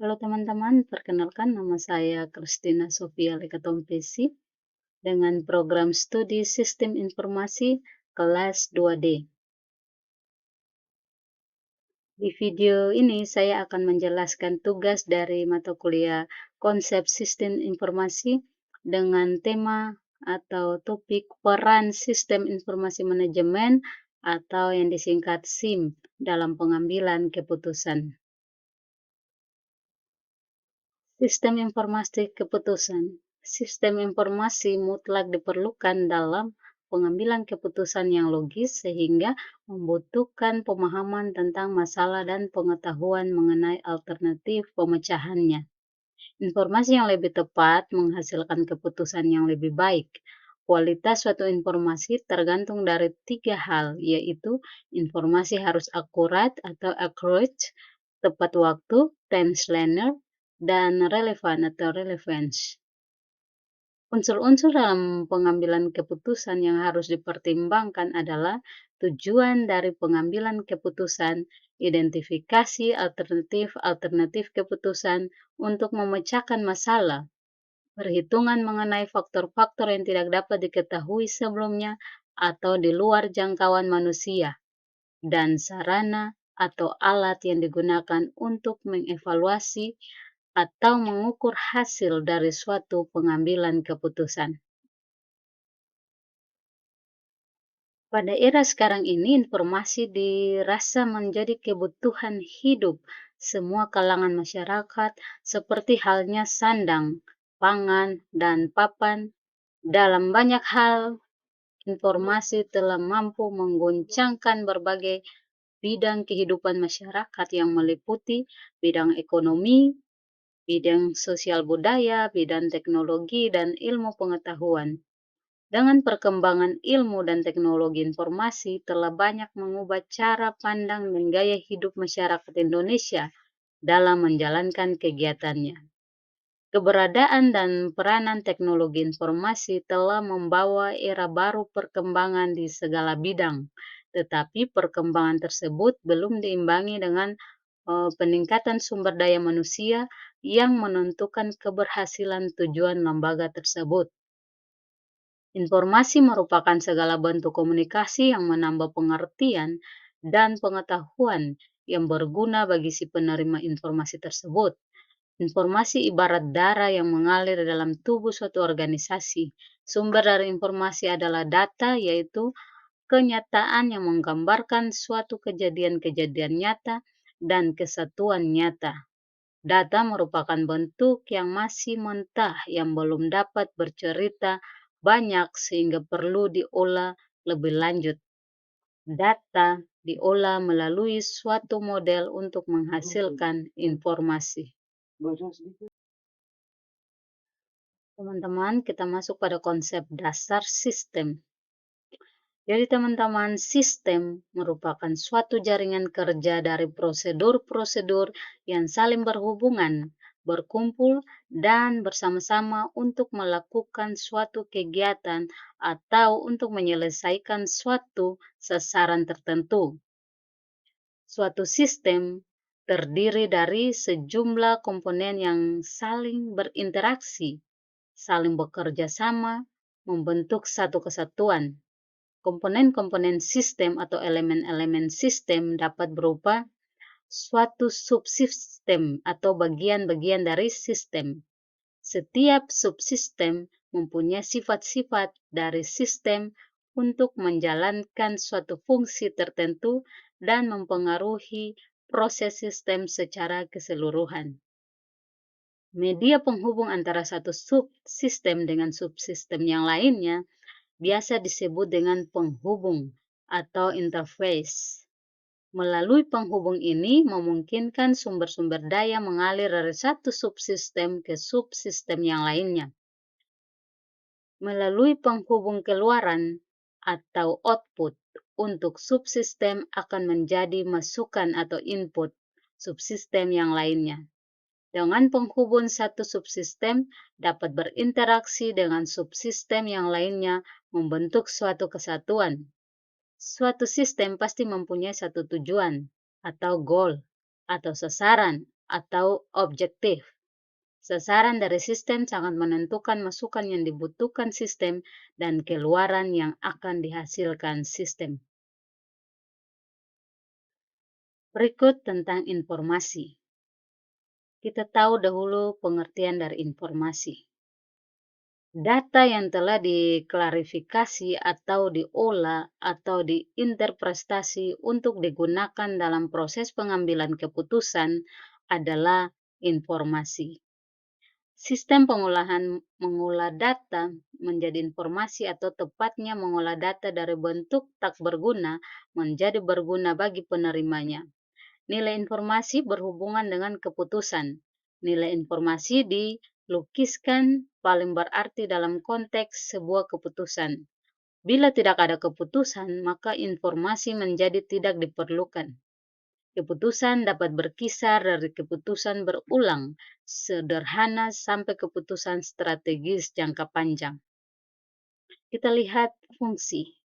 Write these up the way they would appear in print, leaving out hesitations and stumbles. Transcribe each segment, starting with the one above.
Halo teman-teman, perkenalkan nama saya Christina Sofia Lekatompesi dengan program studi Sistem Informasi kelas 2D. Di video ini saya akan menjelaskan tugas dari mata kuliah Konsep Sistem Informasi dengan tema atau topik peran Sistem Informasi Manajemen atau yang disingkat SIM dalam pengambilan keputusan. Sistem informasi keputusan. Sistem informasi mutlak diperlukan dalam pengambilan keputusan yang logis sehingga membutuhkan pemahaman tentang masalah dan pengetahuan mengenai alternatif pemecahannya. Informasi yang lebih tepat menghasilkan keputusan yang lebih baik. Kualitas suatu informasi tergantung dari 3 hal, yaitu informasi harus akurat atau accurate, tepat waktu, times linear, dan relevan atau relevance. Unsur-unsur dalam pengambilan keputusan yang harus dipertimbangkan adalah tujuan dari pengambilan keputusan, identifikasi alternatif keputusan untuk memecahkan masalah, perhitungan mengenai faktor-faktor yang tidak dapat diketahui sebelumnya atau di luar jangkauan manusia, dan sarana atau alat yang digunakan untuk mengevaluasi atau mengukur hasil dari suatu pengambilan keputusan. Pada era sekarang ini, informasi dirasa menjadi kebutuhan hidup semua kalangan masyarakat, seperti halnya sandang, pangan, dan papan. Dalam banyak hal, informasi telah mampu mengguncangkan berbagai bidang kehidupan masyarakat yang meliputi bidang ekonomi, bidang sosial budaya, bidang teknologi, dan ilmu pengetahuan. Dengan perkembangan ilmu dan teknologi informasi telah banyak mengubah cara pandang dan gaya hidup masyarakat Indonesia dalam menjalankan kegiatannya. Keberadaan dan peranan teknologi informasi telah membawa era baru perkembangan di segala bidang, tetapi perkembangan tersebut belum diimbangi dengan peningkatan sumber daya manusia yang menentukan keberhasilan tujuan lembaga tersebut. Informasi merupakan segala bentuk komunikasi yang menambah pengertian dan pengetahuan yang berguna bagi si penerima informasi tersebut. Informasi ibarat darah yang mengalir dalam tubuh suatu organisasi. Sumber dari informasi adalah data, yaitu kenyataan yang menggambarkan suatu kejadian-kejadian nyata dan kesatuan nyata. Data merupakan bentuk yang masih mentah yang belum dapat bercerita banyak sehingga perlu diolah lebih lanjut. Data diolah melalui suatu model untuk menghasilkan informasi. Teman-teman, kita masuk pada konsep dasar sistem. Jadi teman-teman, sistem merupakan suatu jaringan kerja dari prosedur-prosedur yang saling berhubungan, berkumpul, dan bersama-sama untuk melakukan suatu kegiatan atau untuk menyelesaikan suatu sasaran tertentu. Suatu sistem terdiri dari sejumlah komponen yang saling berinteraksi, saling bekerja sama, membentuk satu kesatuan. Komponen-komponen sistem atau elemen-elemen sistem dapat berupa suatu subsistem atau bagian-bagian dari sistem. Setiap subsistem mempunyai sifat-sifat dari sistem untuk menjalankan suatu fungsi tertentu dan mempengaruhi proses sistem secara keseluruhan. Media penghubung antara satu subsistem dengan subsistem yang lainnya biasa disebut dengan penghubung atau interface. Melalui penghubung ini memungkinkan sumber-sumber daya mengalir dari satu subsistem ke subsistem yang lainnya. Melalui penghubung keluaran atau output untuk subsistem akan menjadi masukan atau input subsistem yang lainnya. Dengan penghubung satu subsistem dapat berinteraksi dengan subsistem yang lainnya membentuk suatu kesatuan. Suatu sistem pasti mempunyai satu tujuan atau goal atau sasaran atau objektif. Sasaran dari sistem sangat menentukan masukan yang dibutuhkan sistem dan keluaran yang akan dihasilkan sistem. Berikut tentang informasi. Kita tahu dahulu pengertian dari informasi. Data yang telah diklarifikasi atau diolah atau diinterpretasi untuk digunakan dalam proses pengambilan keputusan adalah informasi. Sistem pengolahan mengolah data menjadi informasi atau tepatnya mengolah data dari bentuk tak berguna menjadi berguna bagi penerimanya. Nilai informasi berhubungan dengan keputusan. Nilai informasi dilukiskan paling berarti dalam konteks sebuah keputusan. Bila tidak ada keputusan, maka informasi menjadi tidak diperlukan. Keputusan dapat berkisar dari keputusan berulang, sederhana sampai keputusan strategis jangka panjang. Kita lihat fungsi.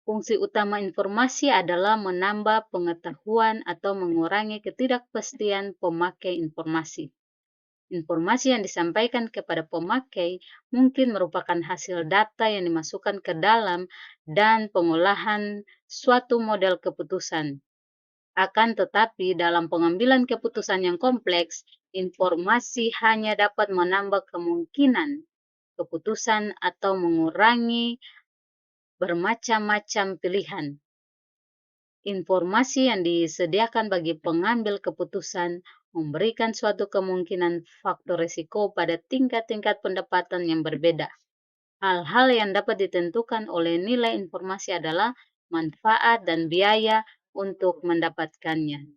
Fungsi utama informasi adalah menambah pengetahuan atau mengurangi ketidakpastian pemakai informasi. Informasi yang disampaikan kepada pemakai mungkin merupakan hasil data yang dimasukkan ke dalam dan pengolahan suatu model keputusan. Akan tetapi, dalam pengambilan keputusan yang kompleks, informasi hanya dapat menambah kemungkinan keputusan atau mengurangi bermacam-macam pilihan. Informasi yang disediakan bagi pengambil keputusan memberikan suatu kemungkinan faktor risiko pada tingkat-tingkat pendapatan yang berbeda. Hal-hal yang dapat ditentukan oleh nilai informasi adalah manfaat dan biaya untuk mendapatkannya.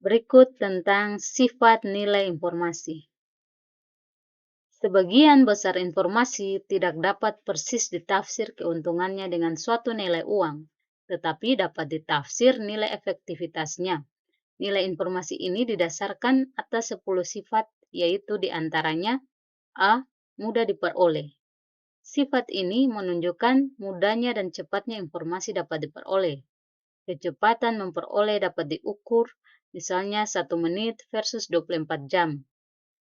Berikut tentang sifat nilai informasi. Sebagian besar informasi tidak dapat persis ditafsir keuntungannya dengan suatu nilai uang, tetapi dapat ditafsir nilai efektivitasnya. Nilai informasi ini didasarkan atas 10 sifat, yaitu diantaranya A. Mudah diperoleh. Sifat ini menunjukkan mudahnya dan cepatnya informasi dapat diperoleh. Kecepatan memperoleh dapat diukur, misalnya 1 menit versus 24 jam.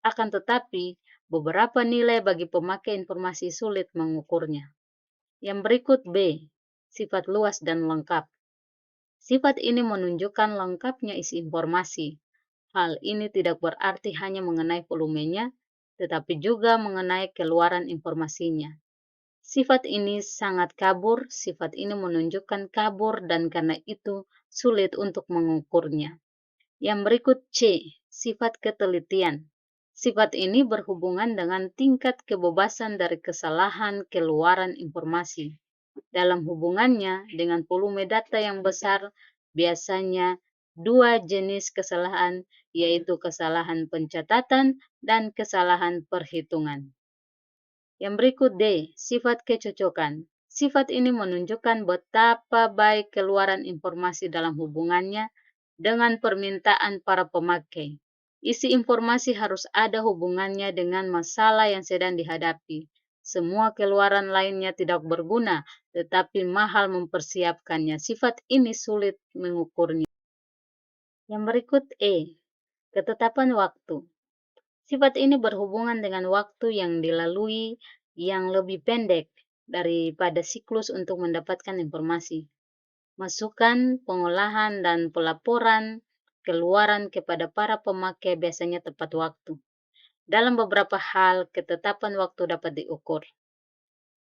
Akan tetapi, beberapa nilai bagi pemakai informasi sulit mengukurnya. Yang berikut B. Sifat luas dan lengkap. Sifat ini menunjukkan lengkapnya isi informasi. Hal ini tidak berarti hanya mengenai volumenya, tetapi juga mengenai keluaran informasinya. Sifat ini sangat kabur, sifat ini menunjukkan kabur dan karena itu sulit untuk mengukurnya. Yang berikut C. Sifat ketelitian. Sifat ini berhubungan dengan tingkat kebebasan dari kesalahan keluaran informasi. Dalam hubungannya dengan volume data yang besar, biasanya dua jenis kesalahan, yaitu kesalahan pencatatan dan kesalahan perhitungan. Yang berikut D. Sifat kecocokan. Sifat ini menunjukkan betapa baik keluaran informasi dalam hubungannya dengan permintaan para pemakai. Isi informasi harus ada hubungannya dengan masalah yang sedang dihadapi. Semua keluaran lainnya tidak berguna, tetapi mahal mempersiapkannya. Sifat ini sulit mengukurnya. Yang berikut E. Ketetapan waktu. Sifat ini berhubungan dengan waktu yang dilalui yang lebih pendek daripada siklus untuk mendapatkan informasi. Masukan, pengolahan, dan pelaporan keluaran kepada para pemakai biasanya tepat waktu. Dalam beberapa hal, ketetapan waktu dapat diukur.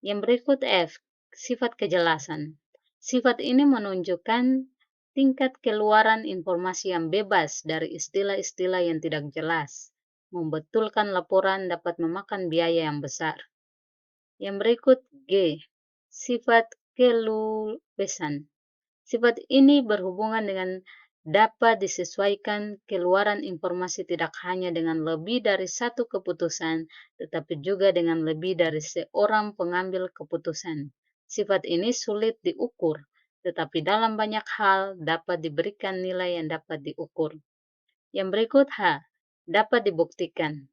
Yang berikut F. Sifat kejelasan. Sifat ini menunjukkan tingkat keluaran informasi yang bebas dari istilah-istilah yang tidak jelas. Membetulkan laporan dapat memakan biaya yang besar. Yang berikut G. Sifat kelubesan. Sifat ini berhubungan dengan dapat disesuaikan keluaran informasi tidak hanya dengan lebih dari satu keputusan, tetapi juga dengan lebih dari seorang pengambil keputusan. Sifat ini sulit diukur, tetapi dalam banyak hal dapat diberikan nilai yang dapat diukur. Yang berikut H. Dapat dibuktikan.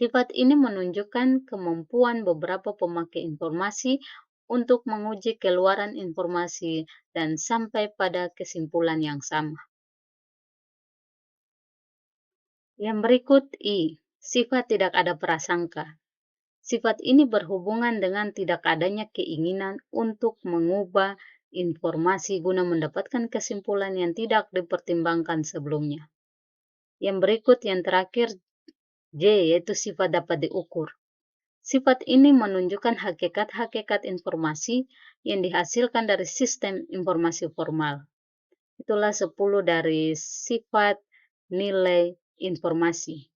Sifat ini menunjukkan kemampuan beberapa pemakai informasi untuk menguji keluaran informasi dan sampai pada kesimpulan yang sama. Yang berikut I, sifat tidak ada prasangka. Sifat ini berhubungan dengan tidak adanya keinginan untuk mengubah informasi guna mendapatkan kesimpulan yang tidak dipertimbangkan sebelumnya. Yang berikut yang terakhir J, yaitu sifat dapat diukur. Sifat ini menunjukkan hakikat-hakikat informasi yang dihasilkan dari sistem informasi formal. Itulah 10 dari sifat nilai informasi.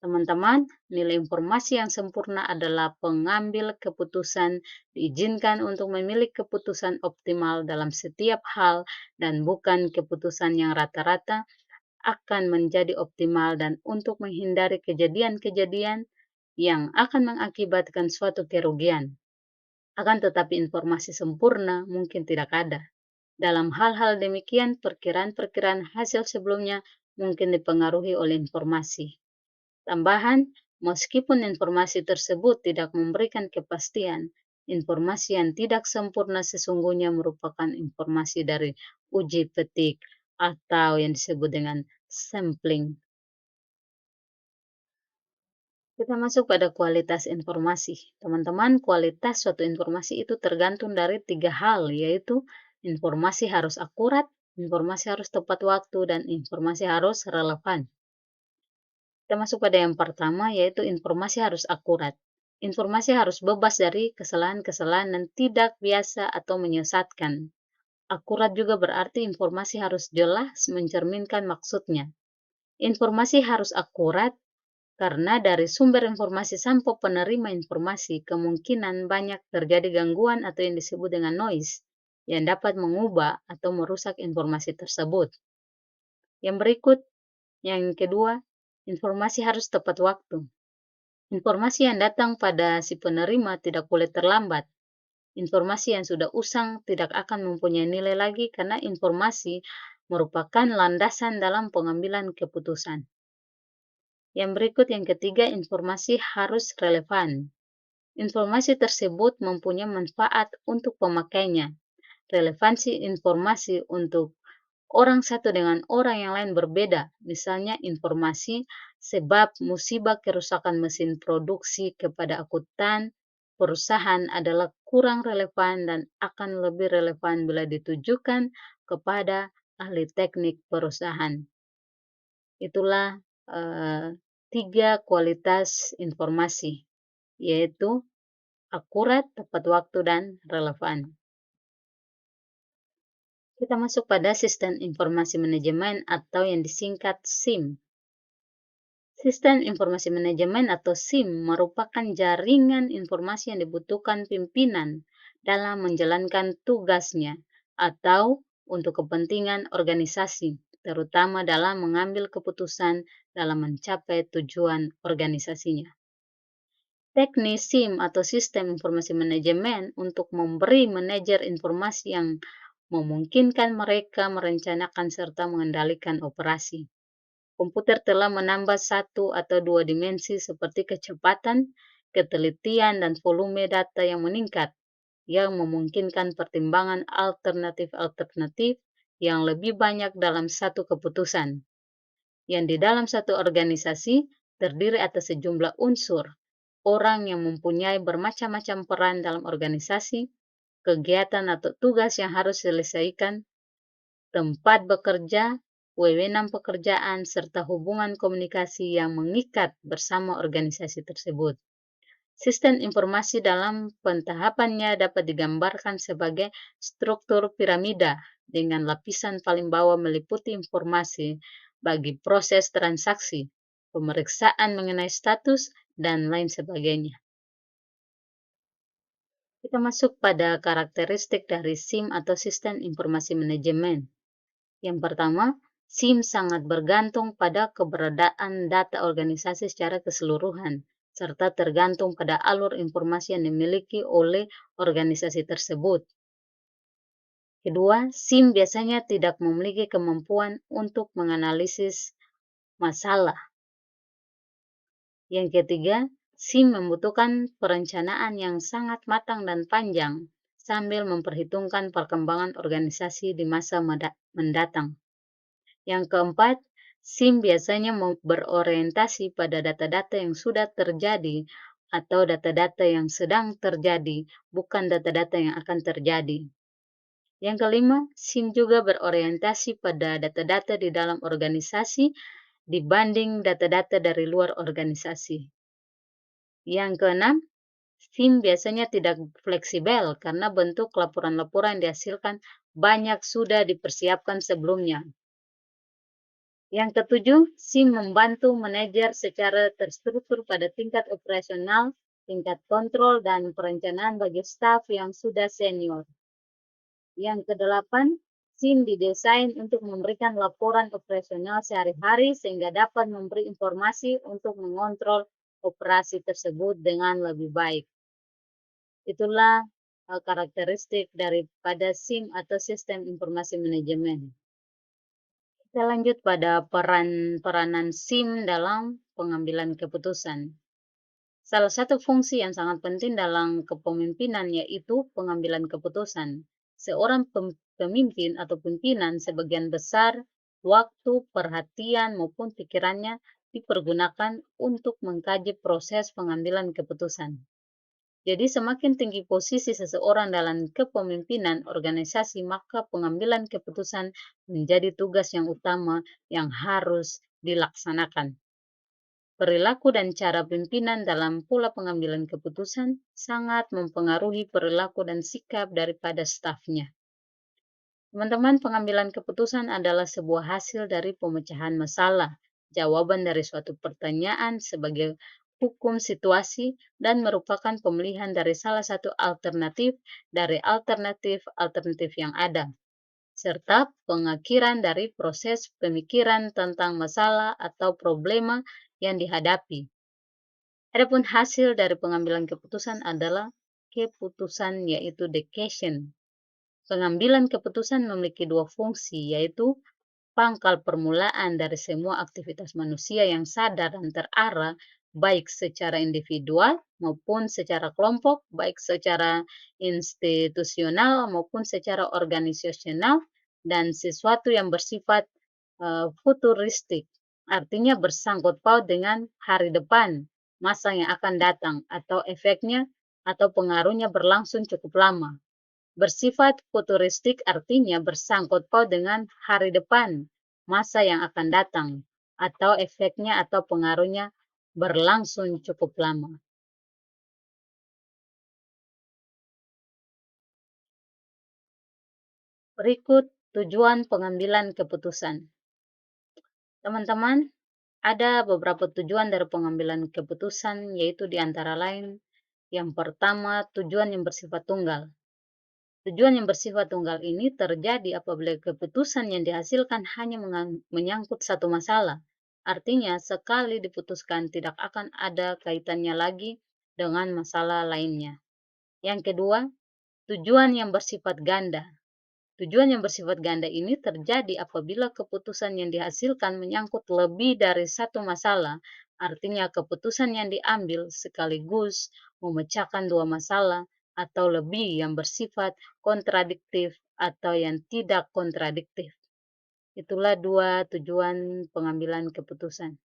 Teman-teman, nilai informasi yang sempurna adalah pengambil keputusan diizinkan untuk memilih keputusan optimal dalam setiap hal dan bukan keputusan yang rata-rata akan menjadi optimal dan untuk menghindari kejadian-kejadian yang akan mengakibatkan suatu kerugian. Akan tetapi informasi sempurna mungkin tidak ada. Dalam hal-hal demikian, perkiraan-perkiraan hasil sebelumnya mungkin dipengaruhi oleh informasi tambahan. Meskipun informasi tersebut tidak memberikan kepastian, informasi yang tidak sempurna sesungguhnya merupakan informasi dari uji petik atau yang disebut dengan sampling. Kita masuk pada kualitas informasi. Teman-teman, kualitas suatu informasi itu tergantung dari 3 hal, yaitu informasi harus akurat, informasi harus tepat waktu, dan informasi harus relevan. Kita masuk pada yang pertama, yaitu informasi harus akurat. Informasi harus bebas dari kesalahan-kesalahan dan tidak biasa atau menyesatkan. Akurat juga berarti informasi harus jelas mencerminkan maksudnya. Informasi harus akurat karena dari sumber informasi sampai penerima informasi kemungkinan banyak terjadi gangguan atau yang disebut dengan noise yang dapat mengubah atau merusak informasi tersebut. Yang berikut, yang kedua, informasi harus tepat waktu. Informasi yang datang pada si penerima tidak boleh terlambat. Informasi yang sudah usang tidak akan mempunyai nilai lagi karena informasi merupakan landasan dalam pengambilan keputusan. Yang berikut yang ketiga, informasi harus relevan. Informasi tersebut mempunyai manfaat untuk pemakainya. Relevansi informasi untuk orang satu dengan orang yang lain berbeda. Misalnya informasi sebab musibah kerusakan mesin produksi kepada akuntan perusahaan adalah kurang relevan dan akan lebih relevan bila ditujukan kepada ahli teknik perusahaan. Itulah 3 kualitas informasi, yaitu akurat, tepat waktu, dan relevan. Kita masuk pada sistem informasi manajemen atau yang disingkat SIM. Sistem informasi manajemen atau SIM merupakan jaringan informasi yang dibutuhkan pimpinan dalam menjalankan tugasnya atau untuk kepentingan organisasi, terutama dalam mengambil keputusan dalam mencapai tujuan organisasinya. Teknis SIM atau sistem informasi manajemen untuk memberi manajer informasi yang memungkinkan mereka merencanakan serta mengendalikan operasi. Komputer telah menambah 1 atau 2 dimensi seperti kecepatan, ketelitian, dan volume data yang meningkat, yang memungkinkan pertimbangan alternatif-alternatif yang lebih banyak dalam satu keputusan. Yang di dalam satu organisasi terdiri atas sejumlah unsur, orang yang mempunyai bermacam-macam peran dalam organisasi, kegiatan atau tugas yang harus diselesaikan, tempat bekerja, wewenang pekerjaan, serta hubungan komunikasi yang mengikat bersama organisasi tersebut. Sistem informasi dalam pentahapannya dapat digambarkan sebagai struktur piramida dengan lapisan paling bawah meliputi informasi bagi proses transaksi, pemeriksaan mengenai status, dan lain sebagainya. Kita masuk pada karakteristik dari SIM atau sistem informasi manajemen. Yang pertama, SIM sangat bergantung pada keberadaan data organisasi secara keseluruhan, serta tergantung pada alur informasi yang dimiliki oleh organisasi tersebut. Kedua, SIM biasanya tidak memiliki kemampuan untuk menganalisis masalah. Yang ketiga, SIM membutuhkan perencanaan yang sangat matang dan panjang sambil memperhitungkan perkembangan organisasi di masa mendatang. Yang keempat, SIM biasanya berorientasi pada data-data yang sudah terjadi atau data-data yang sedang terjadi, bukan data-data yang akan terjadi. Yang kelima, SIM juga berorientasi pada data-data di dalam organisasi dibanding data-data dari luar organisasi. Yang keenam, SIM biasanya tidak fleksibel karena bentuk laporan-laporan yang dihasilkan banyak sudah dipersiapkan sebelumnya. Yang ketujuh, SIM membantu manajer secara terstruktur pada tingkat operasional, tingkat kontrol, dan perencanaan bagi staf yang sudah senior. Yang kedelapan, SIM didesain untuk memberikan laporan operasional sehari-hari sehingga dapat memberi informasi untuk mengontrol operasi tersebut dengan lebih baik. Itulah karakteristik daripada SIM atau Sistem Informasi Manajemen. Kita lanjut pada peranan SIM dalam pengambilan keputusan. Salah satu fungsi yang sangat penting dalam kepemimpinan yaitu pengambilan keputusan. Seorang pemimpin atau pimpinan sebagian besar waktu, perhatian, maupun pikirannya dipergunakan untuk mengkaji proses pengambilan keputusan. Jadi semakin tinggi posisi seseorang dalam kepemimpinan organisasi, maka pengambilan keputusan menjadi tugas yang utama yang harus dilaksanakan. Perilaku dan cara pimpinan dalam pola pengambilan keputusan sangat mempengaruhi perilaku dan sikap daripada stafnya. Teman-teman, pengambilan keputusan adalah sebuah hasil dari pemecahan masalah, jawaban dari suatu pertanyaan sebagai hukum situasi, dan merupakan pemilihan dari salah satu alternatif dari alternatif yang ada, serta pengakhiran dari proses pemikiran tentang masalah atau problema yang dihadapi. Adapun hasil dari pengambilan keputusan adalah keputusan, yaitu decision. Pengambilan keputusan memiliki dua fungsi, yaitu pangkal permulaan dari semua aktivitas manusia yang sadar dan terarah, baik secara individual maupun secara kelompok, baik secara institusional maupun secara organisasional, dan sesuatu yang bersifat futuristik, artinya bersangkut paut dengan hari depan, masa yang akan datang, atau efeknya atau pengaruhnya berlangsung cukup lama. Bersifat futuristik artinya bersangkut paut dengan hari depan, masa yang akan datang, atau efeknya atau pengaruhnya berlangsung cukup lama. Berikut tujuan pengambilan keputusan. Teman-teman, ada beberapa tujuan dari pengambilan keputusan, yaitu di antara lain, yang pertama, tujuan yang bersifat tunggal. Tujuan yang bersifat tunggal ini terjadi apabila keputusan yang dihasilkan hanya menyangkut satu masalah. Artinya, sekali diputuskan tidak akan ada kaitannya lagi dengan masalah lainnya. Yang kedua, tujuan yang bersifat ganda. Tujuan yang bersifat ganda ini terjadi apabila keputusan yang dihasilkan menyangkut lebih dari satu masalah. Artinya, keputusan yang diambil sekaligus memecahkan dua masalah atau lebih yang bersifat kontradiktif atau yang tidak kontradiktif. Itulah dua tujuan pengambilan keputusan.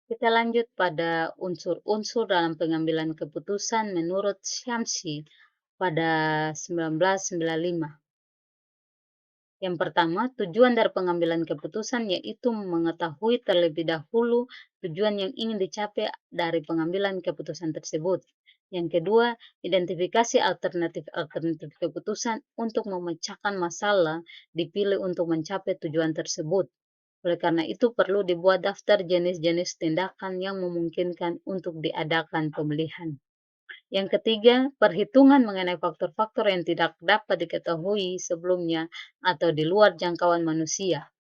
Kita lanjut pada unsur-unsur dalam pengambilan keputusan menurut Shamsi pada 1995. Yang pertama, tujuan dari pengambilan keputusan yaitu mengetahui terlebih dahulu tujuan yang ingin dicapai dari pengambilan keputusan tersebut. Yang kedua, identifikasi alternatif-alternatif keputusan untuk memecahkan masalah dipilih untuk mencapai tujuan tersebut. Oleh karena itu, perlu dibuat daftar jenis-jenis tindakan yang memungkinkan untuk diadakan pemilihan. Yang ketiga, perhitungan mengenai faktor-faktor yang tidak dapat diketahui sebelumnya atau di luar jangkauan manusia,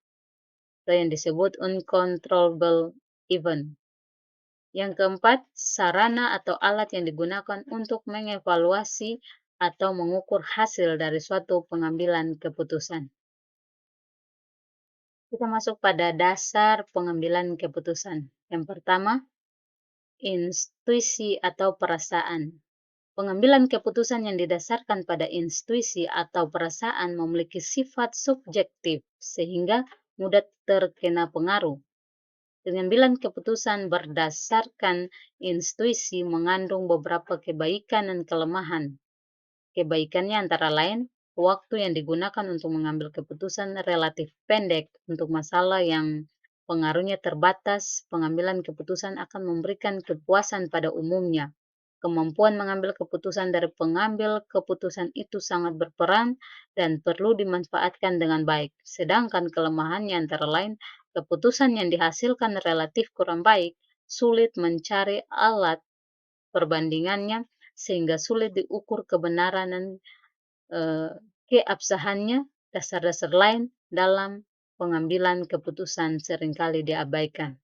atau yang disebut uncontrollable event. Yang keempat, sarana atau alat yang digunakan untuk mengevaluasi atau mengukur hasil dari suatu pengambilan keputusan. Kita masuk pada dasar pengambilan keputusan. Yang pertama, intuisi atau perasaan. Pengambilan keputusan yang didasarkan pada intuisi atau perasaan memiliki sifat subjektif, sehingga mudah terkena pengaruh. Pengambilan keputusan berdasarkan intuisi mengandung beberapa kebaikan dan kelemahan. Kebaikannya antara lain, waktu yang digunakan untuk mengambil keputusan relatif pendek untuk masalah yang pengaruhnya terbatas. Pengambilan keputusan akan memberikan kepuasan pada umumnya. Kemampuan mengambil keputusan dari pengambil keputusan itu sangat berperan dan perlu dimanfaatkan dengan baik. Sedangkan kelemahannya antara lain, keputusan yang dihasilkan relatif kurang baik, sulit mencari alat perbandingannya, sehingga sulit diukur kebenaran dan keabsahannya. Dasar-dasar lain dalam pengambilan keputusan seringkali diabaikan.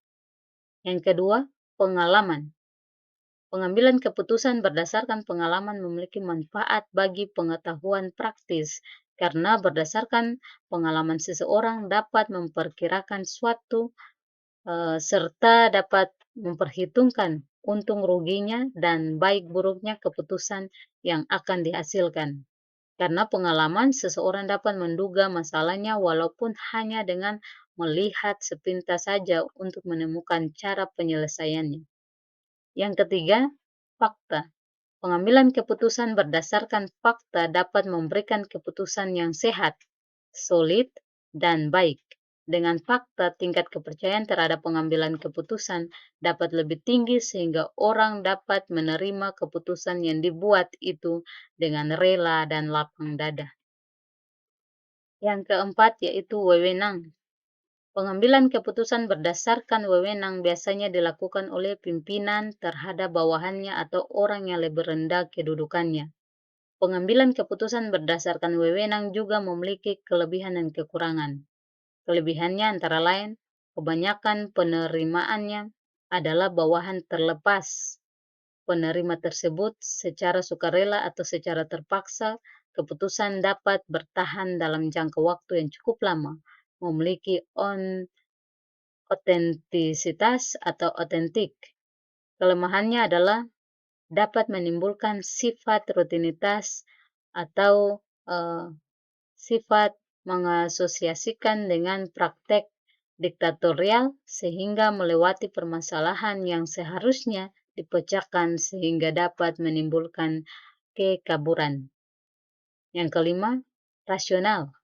Yang kedua, pengalaman. Pengambilan keputusan berdasarkan pengalaman memiliki manfaat bagi pengetahuan praktis, karena berdasarkan pengalaman seseorang dapat memperkirakan suatu serta dapat memperhitungkan untung ruginya dan baik buruknya keputusan yang akan dihasilkan. Karena pengalaman, seseorang dapat menduga masalahnya walaupun hanya dengan melihat sepintas saja untuk menemukan cara penyelesaiannya. Yang ketiga, fakta. Pengambilan keputusan berdasarkan fakta dapat memberikan keputusan yang sehat, solid, dan baik. Dengan fakta, tingkat kepercayaan terhadap pengambilan keputusan dapat lebih tinggi sehingga orang dapat menerima keputusan yang dibuat itu dengan rela dan lapang dada. Yang keempat yaitu wewenang. Pengambilan keputusan berdasarkan wewenang biasanya dilakukan oleh pimpinan terhadap bawahannya atau orang yang lebih rendah kedudukannya. Pengambilan keputusan berdasarkan wewenang juga memiliki kelebihan dan kekurangan. Kelebihannya antara lain, kebanyakan penerimaannya adalah bawahan terlepas. Penerima tersebut secara sukarela atau secara terpaksa, keputusan dapat bertahan dalam jangka waktu yang cukup lama, memiliki otentisitas atau otentik. Kelemahannya adalah dapat menimbulkan sifat rutinitas atau sifat mengasosiasikan dengan praktek diktatorial sehingga melewati permasalahan yang seharusnya dipecahkan sehingga dapat menimbulkan kekaburan. Yang kelima, rasional.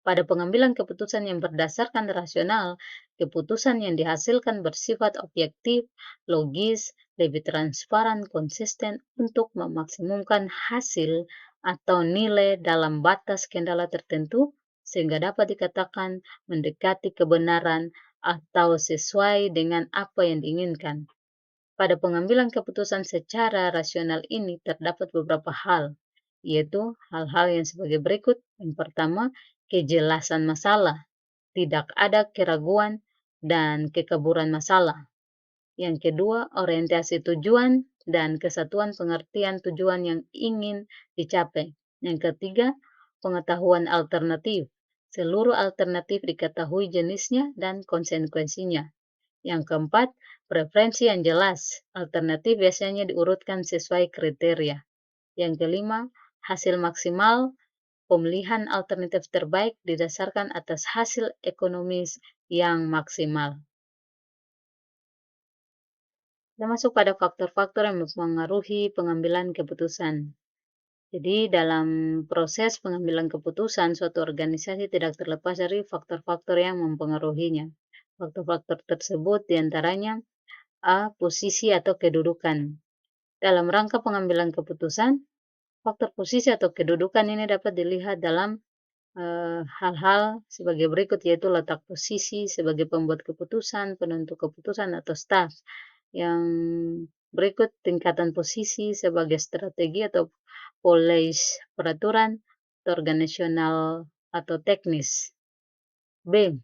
Pada pengambilan keputusan yang berdasarkan rasional, keputusan yang dihasilkan bersifat objektif, logis, lebih transparan, konsisten untuk memaksimumkan hasil atau nilai dalam batas kendala tertentu, sehingga dapat dikatakan mendekati kebenaran atau sesuai dengan apa yang diinginkan. Pada pengambilan keputusan secara rasional ini terdapat beberapa hal, yaitu hal-hal yang sebagai berikut. Yang pertama, kejelasan masalah, tidak ada keraguan dan kekaburan masalah. Yang kedua, orientasi tujuan dan kesatuan pengertian tujuan yang ingin dicapai. Yang ketiga, pengetahuan alternatif. Seluruh alternatif diketahui jenisnya dan konsekuensinya. Yang keempat, preferensi yang jelas. Alternatif biasanya diurutkan sesuai kriteria. Yang kelima, hasil maksimal. Pemilihan alternatif terbaik didasarkan atas hasil ekonomis yang maksimal. Kita masuk pada faktor-faktor yang mempengaruhi pengambilan keputusan. Jadi dalam proses pengambilan keputusan, suatu organisasi tidak terlepas dari faktor-faktor yang mempengaruhinya. Faktor-faktor tersebut diantaranya A. Posisi atau kedudukan. Dalam rangka pengambilan keputusan, faktor posisi atau kedudukan ini dapat dilihat dalam hal-hal sebagai berikut, yaitu letak posisi sebagai pembuat keputusan, penentu keputusan atau staf. Yang berikut tingkatan posisi sebagai strategi atau polis peraturan atau organisasional atau teknis. B.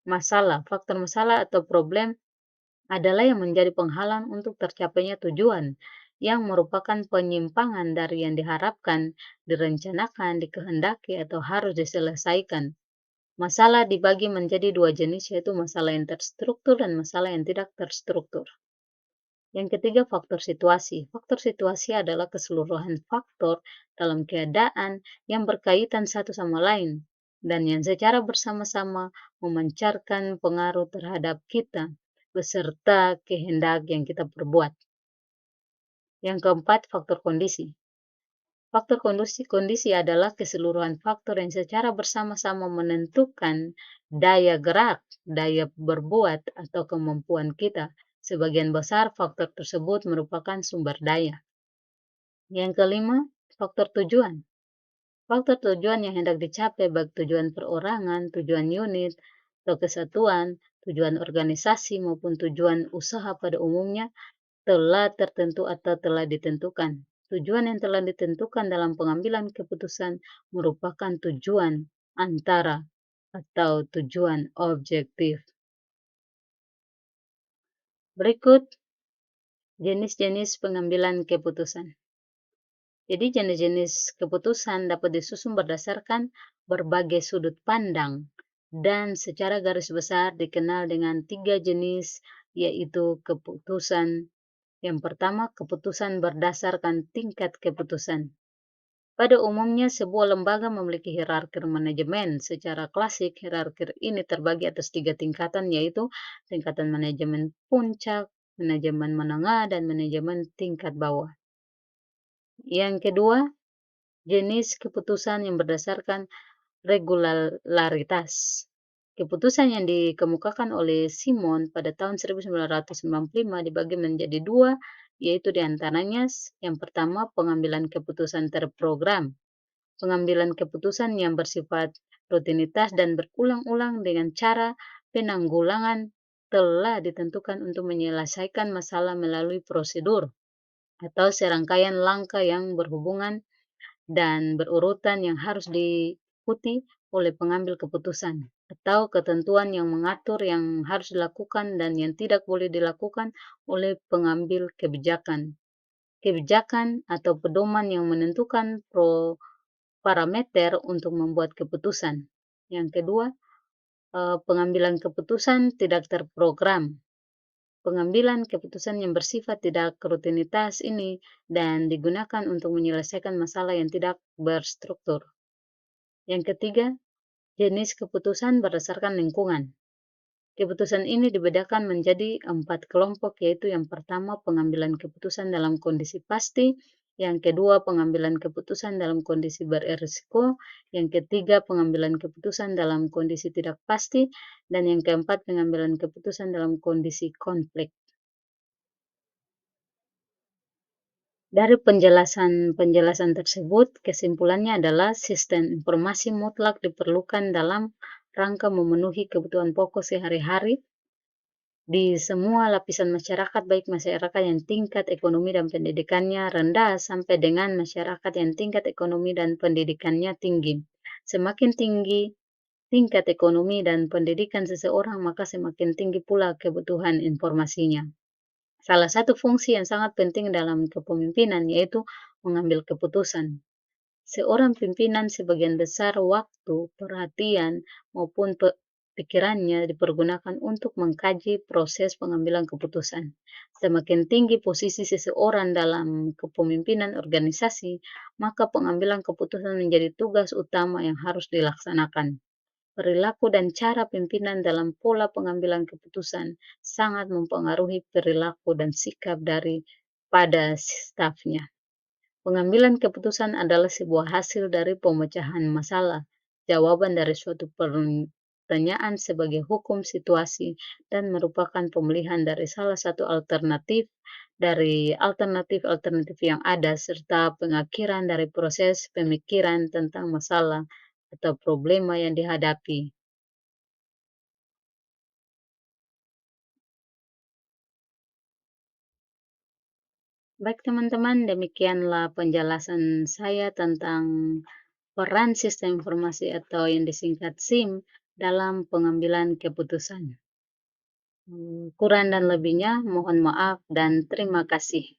Masalah. Faktor masalah atau problem adalah yang menjadi penghalang untuk tercapainya tujuan, yang merupakan penyimpangan dari yang diharapkan, direncanakan, dikehendaki, atau harus diselesaikan. Masalah dibagi menjadi dua jenis, yaitu masalah yang terstruktur dan masalah yang tidak terstruktur. Yang ketiga, faktor situasi. Faktor situasi adalah keseluruhan faktor dalam keadaan yang berkaitan satu sama lain dan yang secara bersama-sama memancarkan pengaruh terhadap kita beserta kehendak yang kita perbuat. Yang keempat, faktor kondisi. Faktor kondisi adalah keseluruhan faktor yang secara bersama-sama menentukan daya gerak, daya berbuat, atau kemampuan kita. Sebagian besar faktor tersebut merupakan sumber daya. Yang kelima, faktor tujuan. Faktor tujuan yang hendak dicapai baik tujuan perorangan, tujuan unit, atau kesatuan, tujuan organisasi maupun tujuan usaha pada umumnya telah tertentu atau telah ditentukan. Tujuan yang telah ditentukan dalam pengambilan keputusan merupakan tujuan antara atau tujuan objektif. Berikut jenis-jenis pengambilan keputusan. Jadi jenis-jenis keputusan dapat disusun berdasarkan berbagai sudut pandang dan secara garis besar dikenal dengan 3 jenis, yaitu keputusan. Yang pertama, keputusan berdasarkan tingkat keputusan. Pada umumnya, sebuah lembaga memiliki hierarki manajemen. Secara klasik, hierarki ini terbagi atas 3 tingkatan, yaitu tingkatan manajemen puncak, manajemen menengah, dan manajemen tingkat bawah. Yang kedua, jenis keputusan yang berdasarkan regularitas. Keputusan yang dikemukakan oleh Simon pada tahun 1995 dibagi menjadi 2, yaitu diantaranya yang pertama pengambilan keputusan terprogram. Pengambilan keputusan yang bersifat rutinitas dan berulang-ulang dengan cara penanggulangan telah ditentukan untuk menyelesaikan masalah melalui prosedur atau serangkaian langkah yang berhubungan dan berurutan yang harus diikuti oleh pengambil keputusan, atau ketentuan yang mengatur yang harus dilakukan dan yang tidak boleh dilakukan oleh pengambil kebijakan. Kebijakan atau pedoman yang menentukan parameter untuk membuat keputusan. Yang kedua, pengambilan keputusan tidak terprogram. Pengambilan keputusan yang bersifat tidak rutinitas ini dan digunakan untuk menyelesaikan masalah yang tidak berstruktur. Yang ketiga, jenis keputusan berdasarkan lingkungan. Keputusan ini dibedakan menjadi 4 kelompok, yaitu yang pertama pengambilan keputusan dalam kondisi pasti, yang kedua pengambilan keputusan dalam kondisi berisiko, yang ketiga pengambilan keputusan dalam kondisi tidak pasti, dan yang keempat pengambilan keputusan dalam kondisi konflik. Dari penjelasan tersebut, kesimpulannya adalah sistem informasi mutlak diperlukan dalam rangka memenuhi kebutuhan pokok sehari-hari di semua lapisan masyarakat, baik masyarakat yang tingkat ekonomi dan pendidikannya rendah sampai dengan masyarakat yang tingkat ekonomi dan pendidikannya tinggi. Semakin tinggi tingkat ekonomi dan pendidikan seseorang, maka semakin tinggi pula kebutuhan informasinya. Salah satu fungsi yang sangat penting dalam kepemimpinan yaitu mengambil keputusan. Seorang pimpinan sebagian besar waktu, perhatian, maupun pikirannya dipergunakan untuk mengkaji proses pengambilan keputusan. Semakin tinggi posisi seseorang dalam kepemimpinan organisasi, maka pengambilan keputusan menjadi tugas utama yang harus dilaksanakan. Perilaku dan cara pimpinan dalam pola pengambilan keputusan sangat mempengaruhi perilaku dan sikap pada stafnya. Pengambilan keputusan adalah sebuah hasil dari pemecahan masalah, jawaban dari suatu pertanyaan sebagai hukum situasi, dan merupakan pemilihan dari salah satu alternatif dari alternatif-alternatif yang ada, serta pengakhiran dari proses pemikiran tentang masalah atau problema yang dihadapi. Baik teman-teman, demikianlah penjelasan saya tentang peran sistem informasi atau yang disingkat SIM dalam pengambilan keputusan. Kurang dan lebihnya mohon maaf dan terima kasih.